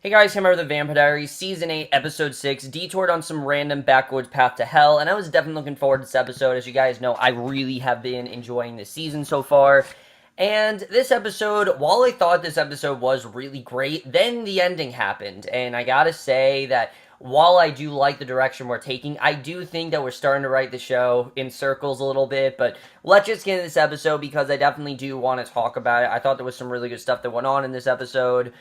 Hey guys, here with the Vampire Diaries, Season 8, Episode 6, Detoured on some random backwoods path to hell, and I was definitely looking forward to this episode. As you guys know, I really have been enjoying this season so far. And this episode, while I thought this episode was really great, then the ending happened, and I gotta say that while I do like the direction we're taking, I do think that we're starting to write the show in circles a little bit, but let's just get into this episode because I definitely do want to talk about it. I thought there was some really good stuff that went on in this episode.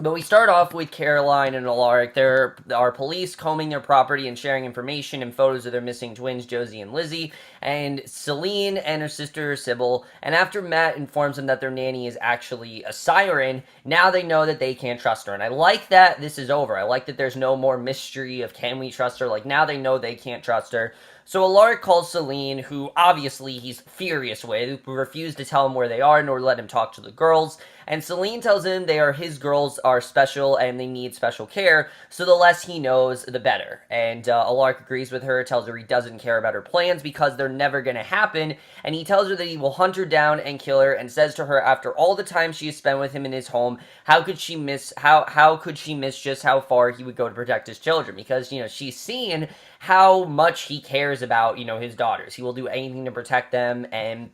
But we start off with Caroline and Alaric. There are police combing their property and sharing information and photos of their missing twins, Josie and Lizzie, and Seline and her sister, Sybil. And after Matt informs them that their nanny is actually a siren, now they know that they can't trust her. And I like that this is over. I like that there's no more mystery of can we trust her. Like, now they know they can't trust her. So Alaric calls Seline, who obviously he's furious with, who refused to tell him where they are nor let him talk to the girls. And Seline tells him his girls are special and they need special care, so the less he knows, the better. And Alaric agrees with her, tells her he doesn't care about her plans because they're never going to happen, and he tells her that he will hunt her down and kill her, and says to her after all the time she has spent with him in his home, how could she miss just how far he would go to protect his children? Because, she's seen how much he cares about, his daughters. He will do anything to protect them, and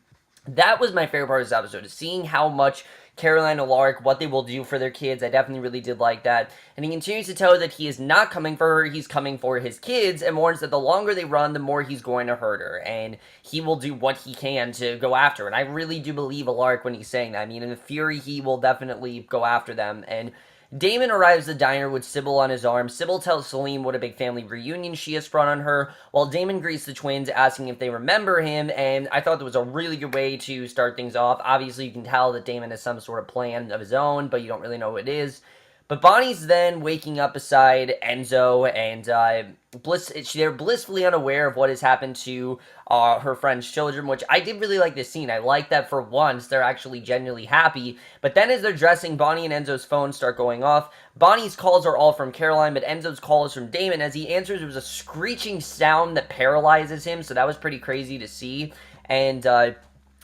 that was my favorite part of this episode, is seeing how much Caroline and Alaric, what they will do for their kids. I definitely really did like that. And he continues to tell her that he is not coming for her, he's coming for his kids, and warns that the longer they run, the more he's going to hurt her. And he will do what he can to go after her. And I really do believe Alaric when he's saying that. I mean, in the fury, he will definitely go after them. And Damon arrives at the diner with Sybil on his arm. Sybil tells Seline what a big family reunion she has sprung on her, while Damon greets the twins, asking if they remember him, and I thought that was a really good way to start things off. Obviously, you can tell that Damon has some sort of plan of his own, but you don't really know what it is. But Bonnie's then waking up beside Enzo, and they're blissfully unaware of what has happened to her friend's children, which I did really like this scene. I like that for once they're actually genuinely happy. But then as they're dressing, Bonnie and Enzo's phones start going off. Bonnie's calls are all from Caroline, but Enzo's call is from Damon. As he answers, there was a screeching sound that paralyzes him, so that was pretty crazy to see. And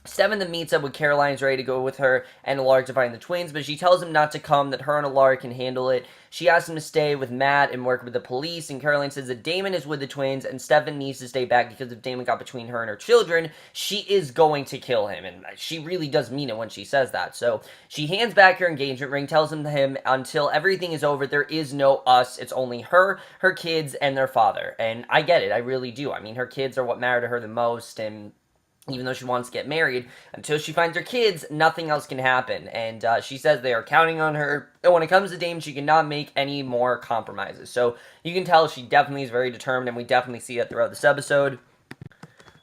Stefan then meets up with Caroline, is ready to go with her and Alaric to find the twins, but she tells him not to come, that her and Alaric can handle it. She asks him to stay with Matt and work with the police, and Caroline says that Damon is with the twins, and Stefan needs to stay back because if Damon got between her and her children, she is going to kill him, and she really does mean it when she says that. So she hands back her engagement ring, tells him until everything is over, there is no us, it's only her, her kids, and their father. And I get it, I really do. I mean, her kids are what matter to her the most, and even though she wants to get married, until she finds her kids, nothing else can happen. And she says they are counting on her. And when it comes to Dame, she cannot make any more compromises. So you can tell she definitely is very determined, and we definitely see that throughout this episode.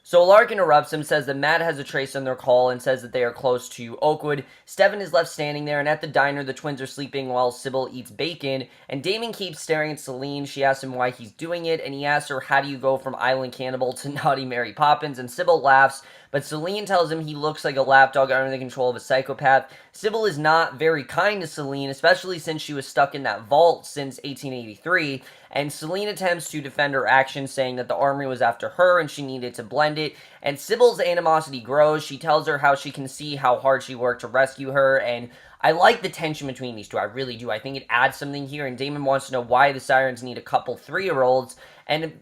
So Alaric interrupts him, says that Matt has a trace on their call, and says that they are close to Oakwood. Stefan is left standing there, and at the diner, the twins are sleeping while Sybil eats bacon, and Damon keeps staring at Seline. She asks him why he's doing it, and he asks her, how do you go from island cannibal to naughty Mary Poppins, and Sybil laughs, but Seline tells him he looks like a lapdog under the control of a psychopath. Sybil is not very kind to Seline, especially since she was stuck in that vault since 1883, and Seline attempts to defend her actions, saying that the armory was after her and she needed to blend it, and Sybil's animosity grows. She tells her how she can see how hard she worked to rescue her, and I like the tension between these two, I really do. I think it adds something here, and Damon wants to know why the Sirens need a couple 3-year-olds, and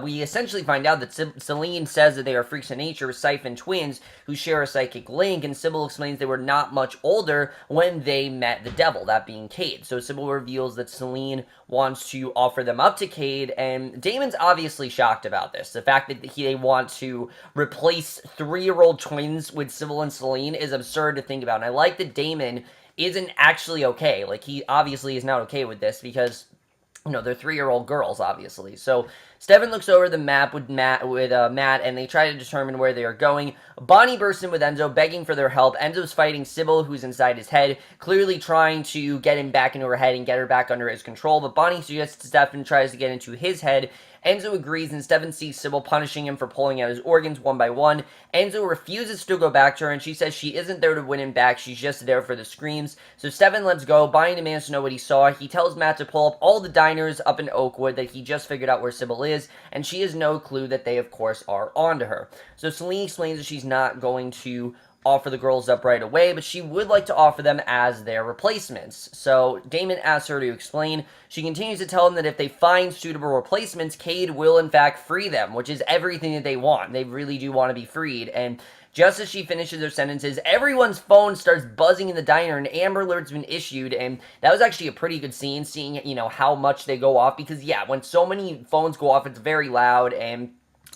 we essentially find out that Seline says that they are freaks of nature, siphon twins, who share a psychic link, and Sybil explains they were not much older when they met the devil, that being Cade. So Sybil reveals that Seline wants to offer them up to Cade, and Damon's obviously shocked about this. The fact that they want to replace 3-year-old twins with Sybil and Seline is absurd to think about, and I like that Damon isn't actually okay. Like, he obviously is not okay with this because they're 3-year-old girls, obviously. So Stefan looks over the map with Matt, and they try to determine where they are going. Bonnie bursts in with Enzo, begging for their help. Enzo's fighting Sybil, who's inside his head, clearly trying to get him back into her head and get her back under his control, but Bonnie suggests Stefan tries to get into his head. Enzo agrees, and Stefan sees Sybil punishing him for pulling out his organs one by one. Enzo refuses to go back to her, and she says she isn't there to win him back, she's just there for the screams. So Stefan lets go. Bonnie demands to know what he saw. He tells Matt to pull up all the diners up in Oakwood, that he just figured out where Sybil is, and she has no clue that they, of course, are onto her. So Seline explains that she's not going to offer the girls up right away, but she would like to offer them as their replacements. So Damon asks her to explain. She continues to tell him that if they find suitable replacements, Cade will in fact free them, which is everything that they want. They really do want to be freed. And just as she finishes her sentences, everyone's phone starts buzzing in the diner, and Amber Alert's been issued, and that was actually a pretty good scene, seeing, how much they go off, because, yeah, when so many phones go off, it's very loud, and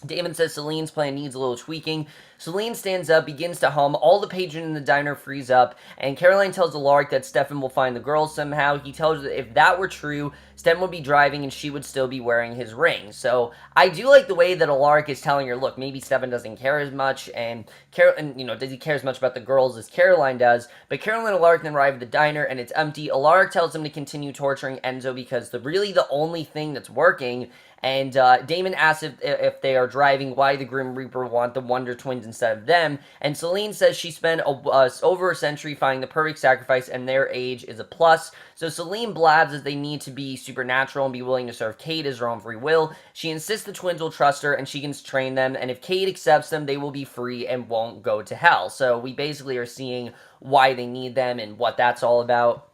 Damon says Celine's plan needs a little tweaking. Celine stands up, begins to hum. All the patrons in the diner freeze up, and Caroline tells Alaric that Stefan will find the girls somehow. He tells her that if that were true, Stefan would be driving and she would still be wearing his ring. So I do like the way that Alaric is telling her, look, maybe Stefan doesn't care as much, and does he care as much about the girls as Caroline does? But Caroline and Alaric then arrive at the diner, and it's empty. Alaric tells him to continue torturing Enzo because really the only thing that's working. And Damon asks if they are driving, why the Grim Reaper want the Wonder Twins instead of them. And Seline says she spent over a century finding the perfect sacrifice, and their age is a plus. So Seline blabs that they need to be supernatural and be willing to serve Cade as their own free will. She insists the twins will trust her and she can train them. And if Cade accepts them, they will be free and won't go to hell. So we basically are seeing why they need them and what that's all about.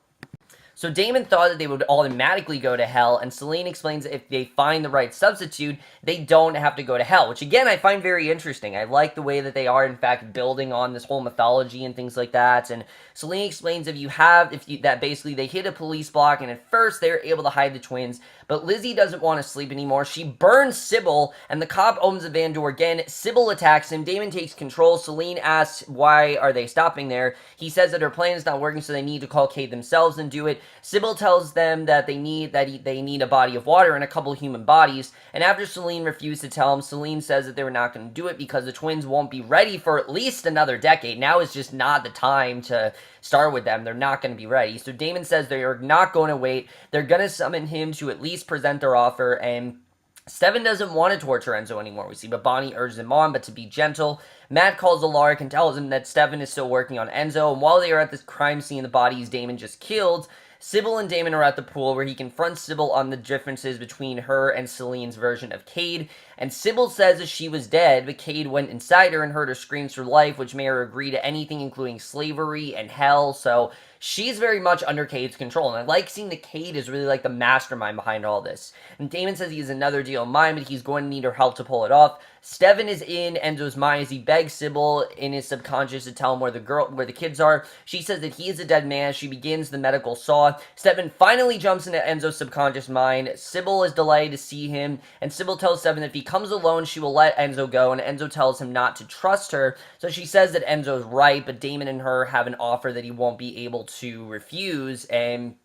So Damon thought that they would automatically go to hell, and Seline explains that if they find the right substitute, they don't have to go to hell, which again, I find very interesting. I like the way that they are, in fact, building on this whole mythology and things like that, and Seline explains that basically they hit a police block, and at first they're able to hide the twins, but Lizzie doesn't want to sleep anymore. She burns Sybil, and the cop opens the van door again. Sybil attacks him. Damon takes control. Seline asks why are they stopping there. He says that her plan is not working, so they need to call Cade themselves and do it. Sybil tells them that they need a body of water and a couple of human bodies, and after Seline refused to tell him, Seline says that they were not going to do it because the twins won't be ready for at least another decade. Now is just not the time to start with them. They're not going to be ready. So Damon says they are not going to wait. They're going to summon him to at least present their offer, and Stefan doesn't want to torture Enzo anymore, we see, but Bonnie urges him on, but to be gentle. Matt calls Alaric and tells him that Stefan is still working on Enzo, and while they are at this crime scene, the bodies Damon just killed, Sybil and Damon are at the pool where he confronts Sybil on the differences between her and Celine's version of Cade, and Sybil says that she was dead, but Cade went inside her and heard her screams for life, which made her agree to anything including slavery and hell, so she's very much under Cade's control, and I like seeing that Cade is really like the mastermind behind all this. And Damon says he has another deal in mind, but he's going to need her help to pull it off. Stefan is in Enzo's mind as he begs Sybil in his subconscious to tell him where the kids are. She says that he is a dead man. She begins the medical saw. Stefan finally jumps into Enzo's subconscious mind. Sybil is delighted to see him, and Sybil tells Stefan that if he comes alone, she will let Enzo go, and Enzo tells him not to trust her. So she says that Enzo's right, but Damon and her have an offer that he won't be able to refuse, and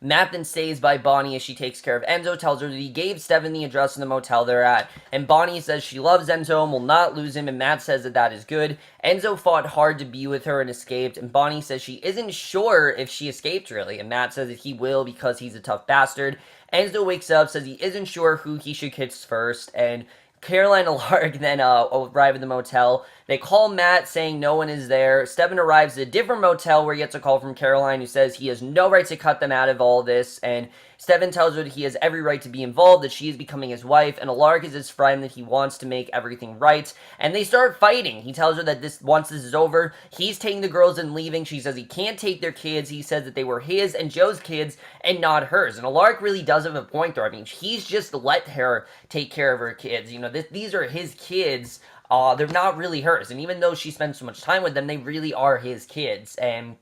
Matt then stays by Bonnie as she takes care of Enzo, tells her that he gave Stefan the address of the motel they're at, and Bonnie says she loves Enzo and will not lose him, and Matt says that that is good. Enzo fought hard to be with her and escaped, and Bonnie says she isn't sure if she escaped really, and Matt says that he will because he's a tough bastard. Enzo wakes up, says he isn't sure who he should kiss first, and Caroline and Alaric then arrive at the motel. They call Matt, saying no one is there. Stefan arrives at a different motel where he gets a call from Caroline, who says he has no right to cut them out of all this, and Stefan tells her that he has every right to be involved, that she is becoming his wife, and Alaric is his friend, that he wants to make everything right, and they start fighting. He tells her that once this is over, he's taking the girls and leaving. She says he can't take their kids. He says that they were his and Joe's kids and not hers, and Alaric really does have a point there. I mean, he's just let her take care of her kids. These are his kids. They're not really hers, and even though she spends so much time with them, they really are his kids, and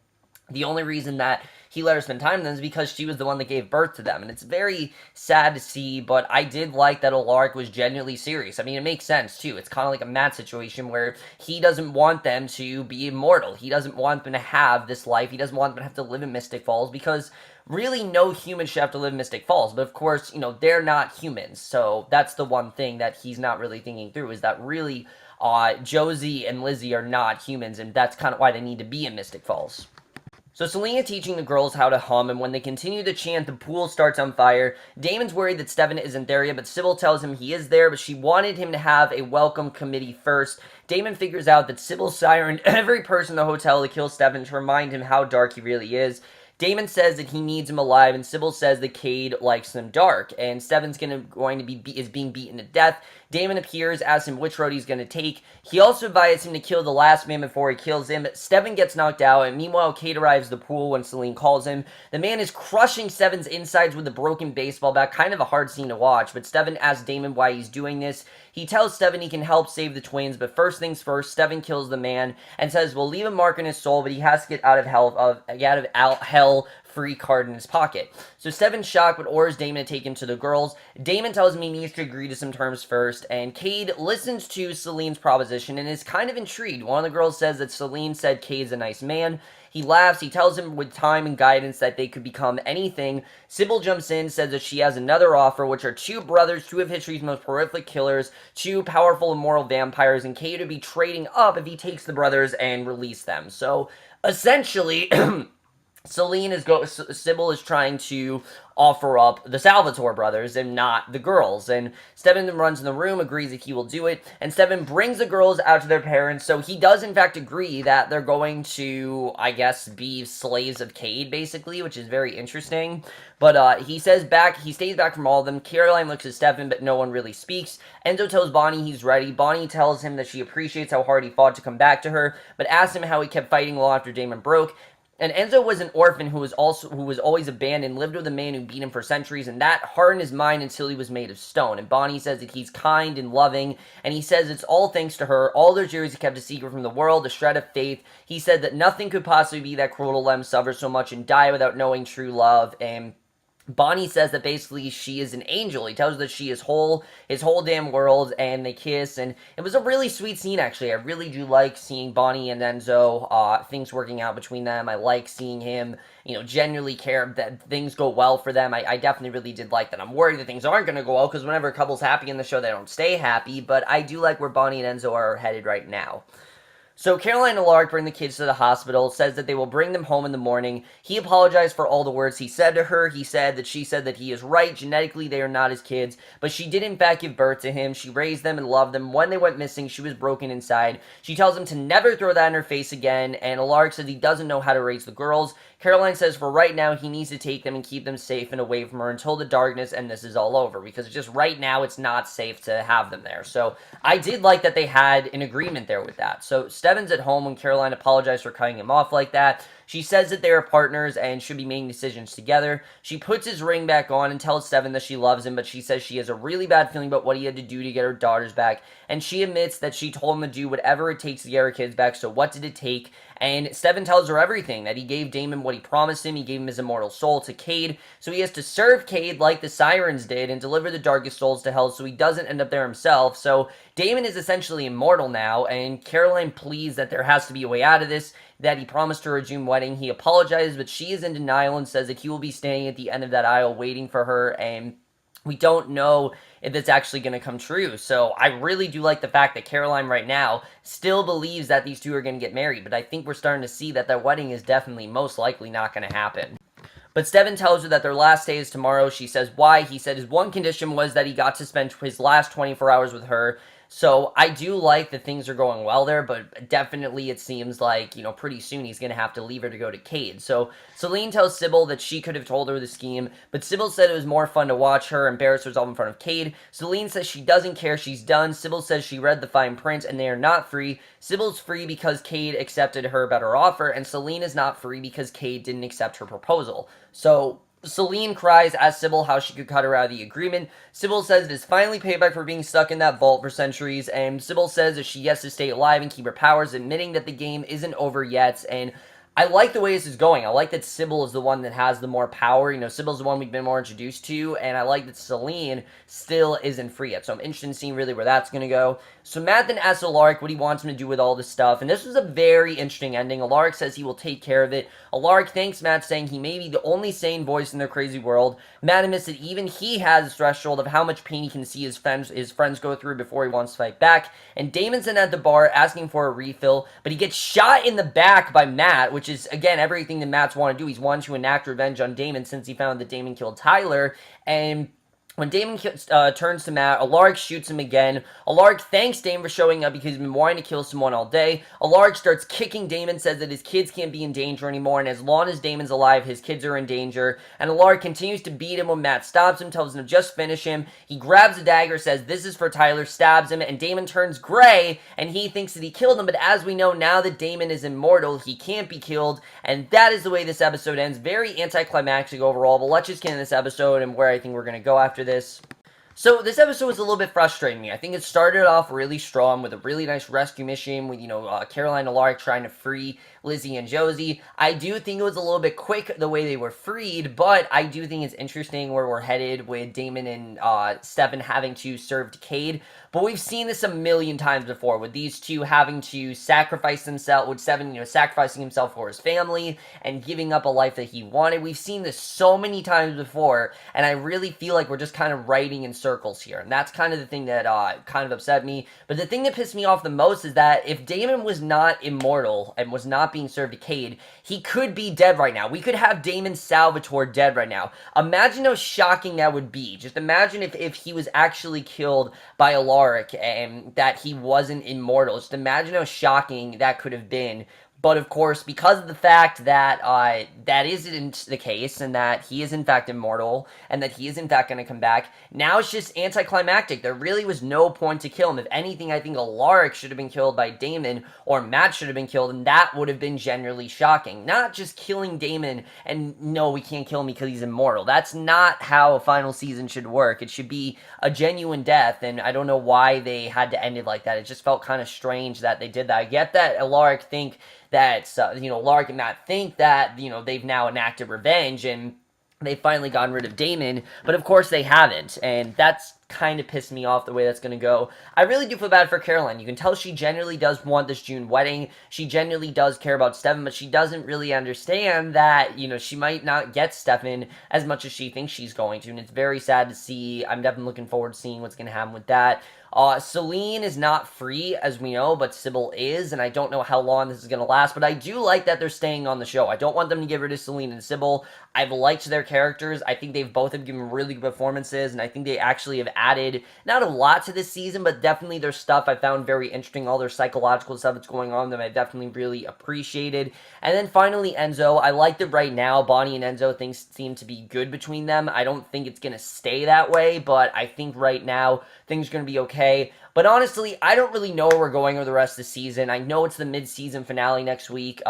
the only reason that he let her spend time with them is because she was the one that gave birth to them, and it's very sad to see, but I did like that Alaric was genuinely serious. I mean, it makes sense, too. It's kind of like a Matt situation where he doesn't want them to be immortal. He doesn't want them to have this life. He doesn't want them to have to live in Mystic Falls, because really no human should have to live in Mystic Falls, but of course, they're not humans, so that's the one thing that he's not really thinking through, is that really Josie and Lizzie are not humans, and that's kind of why they need to be in Mystic Falls. So Selena teaching the girls how to hum, and when they continue to chant, the pool starts on fire. Damon's worried that Stefan isn't there yet, but Sybil tells him he is there, but she wanted him to have a welcome committee first. Damon figures out that Sybil sirened every person in the hotel to kill Stefan to remind him how dark he really is. Damon says that he needs him alive, and Sybil says that Cade likes them dark, and Stefan's going to is being beaten to death. Damon appears, asks him which road he's going to take. He also invites him to kill the last man before he kills him. Stefan gets knocked out, and meanwhile, Cade arrives at the pool when Seline calls him. The man is crushing Stefan's insides with a broken baseball bat. Kind of a hard scene to watch, but Stefan asks Damon why he's doing this. He tells Stefan he can help save the twins, but first things first, Stefan kills the man and says we'll leave a mark on his soul, but he has to get out of hell free card in his pocket. So Stefan's shocked, but orders Damon to take him to the girls. Damon tells him he needs to agree to some terms first, and Cade listens to Seline's proposition and is kind of intrigued. One of the girls says that Seline said Cade's a nice man. He laughs. He tells him with time and guidance that they could become anything. Sybil jumps in, says that she has another offer, which are two brothers, two of history's most horrific killers, two powerful immortal vampires, and Cade would be trading up if he takes the brothers and release them. So, essentially, Sybil is trying to offer up the Salvatore brothers and not the girls, and Stefan runs in the room, agrees that he will do it, and Stefan brings the girls out to their parents, so he does in fact agree that they're going to, I guess, be slaves of Cade, basically, which is very interesting, but he stays back from all of them. Caroline looks at Stefan, but no one really speaks. Enzo tells Bonnie he's ready. Bonnie tells him that she appreciates how hard he fought to come back to her, but asks him how he kept fighting long after Damon broke. And Enzo was an orphan who was always abandoned, lived with a man who beat him for centuries, and that hardened his mind until he was made of stone. And Bonnie says that he's kind and loving, and he says it's all thanks to her. All those years he kept a secret from the world, a shred of faith. He said that nothing could possibly be that cruel to let him suffer so much and die without knowing true love. And Bonnie says that basically she is an angel. He tells her that she is his whole damn world, and they kiss, and it was a really sweet scene, actually. I really do like seeing Bonnie and Enzo, things working out between them. I like seeing him, genuinely care that things go well for them. I definitely really did like that. I'm worried that things aren't going to go well, because whenever a couple's happy in the show, they don't stay happy, but I do like where Bonnie and Enzo are headed right now. So Caroline and Alaric bring the kids to the hospital, says that they will bring them home in the morning. He apologized for all the words he said to her. He said that she said that he is right. Genetically, they are not his kids, but she did in fact give birth to him. She raised them and loved them. When they went missing, she was broken inside. She tells him to never throw that in her face again, and Alaric says he doesn't know how to raise the girls. Caroline says for right now, he needs to take them and keep them safe and away from her until the darkness and this is all over, because just right now, it's not safe to have them there. So I did like that they had an agreement there with that. So Stefan's at home when Caroline apologized for cutting him off like that. She says that they are partners and should be making decisions together. She puts his ring back on and tells Stefan that she loves him, but she says she has a really bad feeling about what he had to do to get her daughters back, and she admits that she told him to do whatever it takes to get her kids back, so what did it take? And Stefan tells her everything, that he gave Damon what he promised him, he gave him his immortal soul to Cade, so he has to serve Cade like the Sirens did and deliver the darkest souls to hell so he doesn't end up there himself. So Damon is essentially immortal now, and Caroline pleads that there has to be a way out of this, that he promised her a June wedding. He apologizes, but she is in denial and says that he will be standing at the end of that aisle waiting for her, and we don't know if it's actually going to come true. So I really do like the fact that Caroline right now still believes that these two are going to get married, but I think we're starting to see that their wedding is definitely most likely not going to happen. But Stefan tells her that their last day is tomorrow. She says why. He said his one condition was that he got to spend his last 24 hours with her. So I do like that things are going well there, but definitely it seems like, pretty soon he's going to have to leave her to go to Cade. So Seline tells Sybil that she could have told her the scheme, but Sybil said it was more fun to watch her embarrass herself in front of Cade. Seline says she doesn't care, she's done. Sybil says she read the fine print and they are not free. Sybil's free because Cade accepted her better offer, and Seline is not free because Cade didn't accept her proposal. So Seline cries, asks Sybil how she could cut her out of the agreement. Sybil says it is finally payback for being stuck in that vault for centuries, and Sybil says that she gets to stay alive and keep her powers, admitting that the game isn't over yet, and I like the way this is going. I like that Sybil is the one that has the more power. Sybil's the one we've been more introduced to, and I like that Seline still isn't free yet. So I'm interested in seeing really where that's going to go. So Matt then asks Alaric what he wants him to do with all this stuff, and this was a very interesting ending. Alaric says he will take care of it. Alaric thanks Matt, saying he may be the only sane voice in their crazy world. Matt admits that even he has a threshold of how much pain he can see his friends go through before he wants to fight back. And Damon's in at the bar asking for a refill, but he gets shot in the back by Matt, which is, again, everything that Matt's want to do. He's wanted to enact revenge on Damon since he found that Damon killed Tyler, and When Damon turns to Matt, Alaric shoots him again. Alaric thanks Damon for showing up because he's been wanting to kill someone all day. Alaric starts kicking Damon, says that his kids can't be in danger anymore, and as long as Damon's alive, his kids are in danger. And Alaric continues to beat him when Matt stops him, tells him to just finish him. He grabs a dagger, says this is for Tyler, stabs him, and Damon turns gray, and he thinks that he killed him, but as we know, now that Damon is immortal, he can't be killed, and that is the way this episode ends. Very anticlimactic overall, but let's just get into this episode and where I think we're going to go after this. So this episode was a little bit frustrating me. I think it started off really strong with a really nice rescue mission with, Caroline and Alaric trying to free Lizzie and Josie. I do think it was a little bit quick the way they were freed, but I do think it's interesting where we're headed with Damon and Stefan having to serve Cade. But we've seen this a million times before with these two having to sacrifice themselves, with Stefan, sacrificing himself for his family and giving up a life that he wanted. We've seen this so many times before, and I really feel like we're just kind of writing in circles here. And that's kind of the thing that kind of upset me. But the thing that pissed me off the most is that if Damon was not immortal and was not being served to Cade, he could be dead right now. We could have Damon Salvatore dead right now. Imagine how shocking that would be. Just imagine if he was actually killed by Alaric and that he wasn't immortal. Just imagine how shocking that could have been. But of course, because of the fact that that isn't the case, and that he is in fact immortal, and that he is in fact going to come back, now it's just anticlimactic. There really was no point to kill him. If anything, I think Alaric should have been killed by Damon, or Matt should have been killed, and that would have been generally shocking. Not just killing Damon, and no, we can't kill him because he's immortal. That's not how a final season should work. It should be a genuine death, and I don't know why they had to end it like that. It just felt kind of strange that they did that. I get that Alaric think that, Alaric and Matt think that, they've now enacted revenge and they've finally gotten rid of Damon, but of course they haven't, and that's kind of pissed me off the way that's going to go. I really do feel bad for Caroline. You can tell she genuinely does want this June wedding. She genuinely does care about Stefan, but she doesn't really understand that, she might not get Stefan as much as she thinks she's going to, and it's very sad to see. I'm definitely looking forward to seeing what's going to happen with that. Seline is not free, as we know, but Sybil is, and I don't know how long this is going to last, but I do like that they're staying on the show. I don't want them to get rid of Seline and Sybil. I've liked their characters. I think they've both have given really good performances, and I think they actually have added, not a lot to this season, but definitely their stuff I found very interesting. All their psychological stuff that's going on that I definitely really appreciated. And then finally, Enzo. I like that right now, Bonnie and Enzo, things seem to be good between them. I don't think it's going to stay that way, but I think right now things are going to be okay. But honestly, I don't really know where we're going over the rest of the season. I know it's the mid-season finale next week.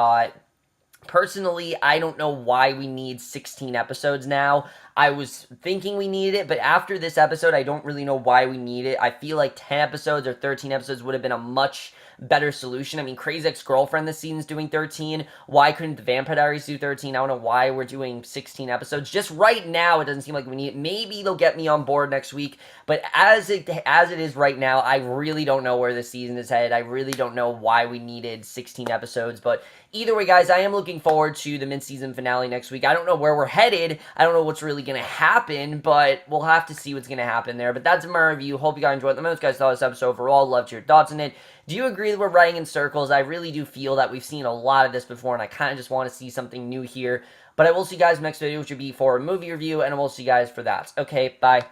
Personally, I don't know why we need 16 episodes now. I was thinking we needed it, but after this episode, I don't really know why we need it. I feel like 10 episodes or 13 episodes would have been a much better solution. I mean, Crazy Ex-Girlfriend this season's doing 13. Why couldn't the Vampire Diaries do 13? I don't know why we're doing 16 episodes. Just right now, it doesn't seem like we need it. Maybe they'll get me on board next week, but as it is right now, I really don't know where the season is headed. I really don't know why we needed 16 episodes, but either way, guys, I am looking forward to the mid-season finale next week. I don't know where we're headed. I don't know what's really going to happen, but we'll have to see what's going to happen there. But that's my review. Hope you guys enjoyed. Let me know what you guys thought of this episode overall. Loved your thoughts on it. Do you agree that we're writing in circles? I really do feel that we've seen a lot of this before, and I kind of just want to see something new here. But I will see you guys next video, which will be for a movie review, and I will see you guys for that. Okay, bye.